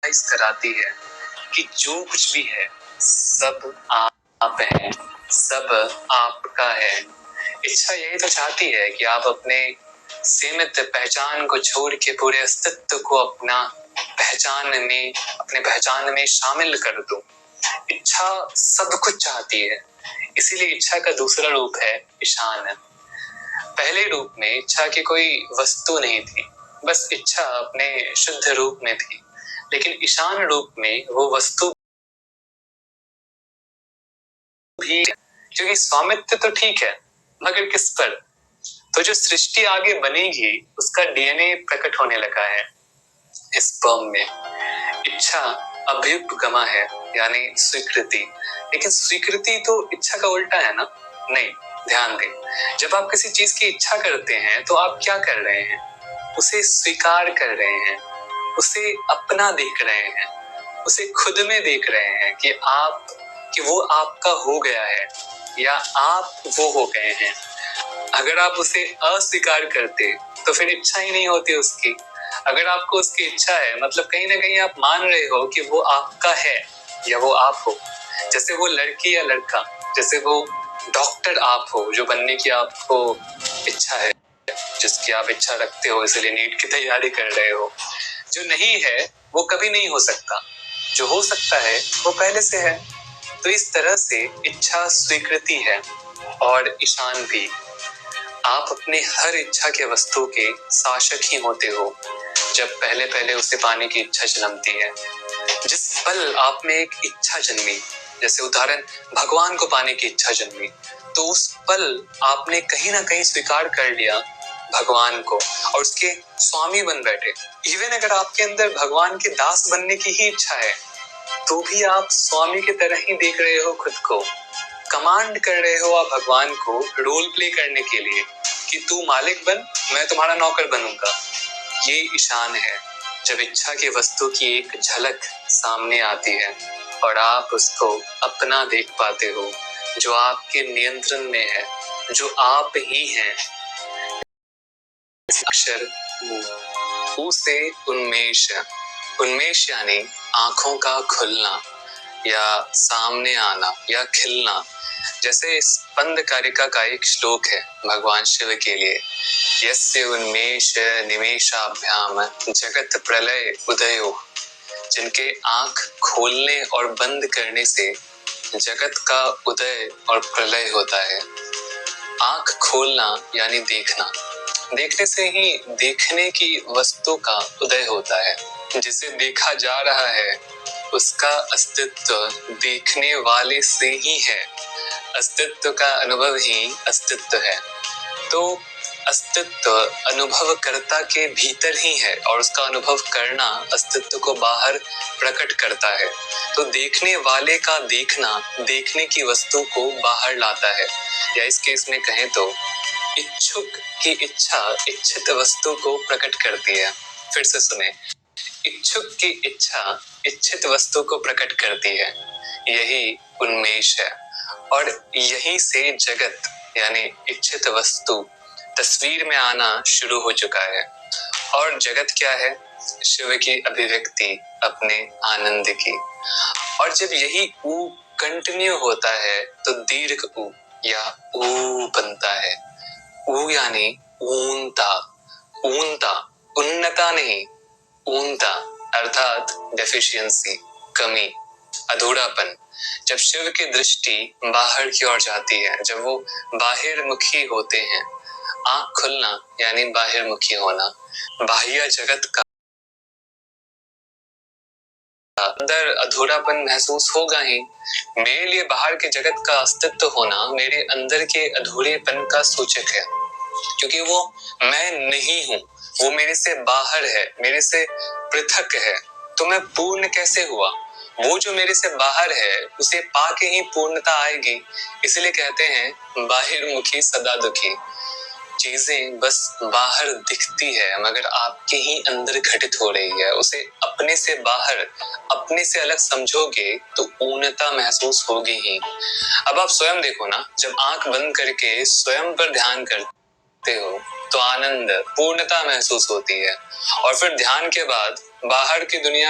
Realise कराती है कि जो कुछ भी है सब आप हैं, सब आपका है। इच्छा यही तो चाहती है कि आप अपने सीमित पहचान को छोड़ के पूरे अस्तित्व को अपने पहचान में शामिल कर दो। इच्छा सब कुछ चाहती है, इसीलिए इच्छा का दूसरा रूप है ईशान। पहले रूप में इच्छा की कोई वस्तु नहीं थी, बस इच्छा अपने शुद्ध रूप में थी। लेकिन ईशान रूप में वो वस्तु भी, क्योंकि स्वामित्व तो ठीक है, मगर किस पर? तो जो सृष्टि आगे बनेगी उसका डीएनए प्रकट होने लगा है इस स्पर्म में। इच्छा अभ्युपगमा है, यानी स्वीकृति। लेकिन स्वीकृति तो इच्छा का उल्टा है ना? नहीं, ध्यान दें। जब आप किसी चीज की इच्छा करते हैं तो आप क्या कर रहे हैं? उसे स्वीकार कर रहे हैं, उसे अपना देख रहे हैं, उसे खुद में देख रहे हैं कि वो आपका हो गया है या आप वो हो गए हैं। अगर आप उसे अस्वीकार करते तो फिर इच्छा ही नहीं होती उसकी। अगर आपको उसकी इच्छा है, मतलब कहीं ना कहीं आप मान रहे हो कि वो आपका है या वो आप हो। जैसे वो लड़की या लड़का, जैसे वो डॉक्टर आप हो जो बनने की आपको इच्छा है, जिसकी आप इच्छा रखते हो, इसलिए नीट की तैयारी कर रहे हो। जो नहीं है वो कभी नहीं हो सकता, जो हो सकता है वो पहले से है। तो इस तरह से इच्छा स्वीकृति है और ईशान भी। आप अपने हर इच्छा के वस्तु के शासक ही होते हो जब पहले पहले उसे पाने की इच्छा जन्मती है। जिस पल आप में एक इच्छा जन्मी, जैसे उदाहरण भगवान को पाने की इच्छा जन्मी, तो उस पल आपने कहीं ना कहीं स्वीकार कर लिया भगवान को और उसके स्वामी बन बैठे। इवन अगर आपके अंदर भगवान के दास बनने की ही इच्छा है तो भी आप स्वामी की तरह ही देख रहे हो खुद को। कमांड कर रहे हो आप भगवान को रोल प्ले करने के लिए कि तू मालिक बन, मैं तुम्हारा नौकर बनूंगा। ये ईशान है, जब इच्छा की वस्तु की एक झलक सामने आती है और आप उसको अपना देख पाते हो, जो आपके नियंत्रण में है, जो आप ही हैं। अक्षर ऊ से उन्मेष, उन्मेष यानी आंखों का खुलना या सामने आना या खिलना। जैसे स्पंद कारिका का एक श्लोक है भगवान शिव के लिए, यस्य उन्मेष निमेषाभ्याम जगत प्रलय उदयो। जिनके आंख खोलने और बंद करने से जगत का उदय और प्रलय होता है। आंख खोलना यानी देखना, देखने से ही देखने की वस्तु का उदय होता है। जिसे देखा जा रहा है उसका अस्तित्व देखने वाले से ही है। अस्तित्व का अनुभव ही अस्तित्व है। तो अस्तित्व अनुभवकर्ता के भीतर ही है और उसका अनुभव करना अस्तित्व को बाहर प्रकट करता है। तो देखने वाले का देखना देखने की वस्तु को बाहर लाता है, या इस केस में कहें तो इच्छुक की इच्छा इच्छित वस्तु को प्रकट करती है। फिर से सुने, इच्छुक की इच्छा इच्छित वस्तु को प्रकट करती है। यही उन्मेष है और यहीं से जगत यानी इच्छित वस्तु तस्वीर में आना शुरू हो चुका है। और जगत क्या है? शिव की अभिव्यक्ति अपने आनंद की। और जब यही ऊ कंटिन्यू होता है तो दीर्घ ऊ या ऊ बनता है। ऊ यानी ऊंता, ऊंता, उन्नता नहीं, ऊंता अर्थात डेफिशिएंसी, कमी, अधूरापन। जब शिव की दृष्टि बाहर की ओर जाती है, जब वो बाहिर्मुखी होते हैं, आंख खुलना यानी बाहिर्मुखी होना। बाह्य जगत का अंदर अधूरापन महसूस होगा ही। मेरे लिए बाहर के जगत का अस्तित्व होना मेरे अंदर के अधूरेपन का सूचक है, क्योंकि वो मैं नहीं हूँ, वो मेरे से बाहर है, मेरे से पृथक है। तो मैं पूर्ण कैसे हुआ? वो जो मेरे से बाहर है उसे पाके ही पूर्णता आएगी। इसलिए कहते हैं बाहिर्मुखी सदा दुखी। चीजें बस बाहर दिखती है मगर आपके ही अंदर घटित हो रही है। उसे अपने से बाहर, अपने से अलग समझोगे तो पूर्णता महसूस होगी ही। अब आप स्वयं देखो ना, जब आंख बंद करके स्वयं पर ध्यान करते हो तो आनंद, पूर्णता महसूस होती है। और फिर ध्यान के बाद बाहर की दुनिया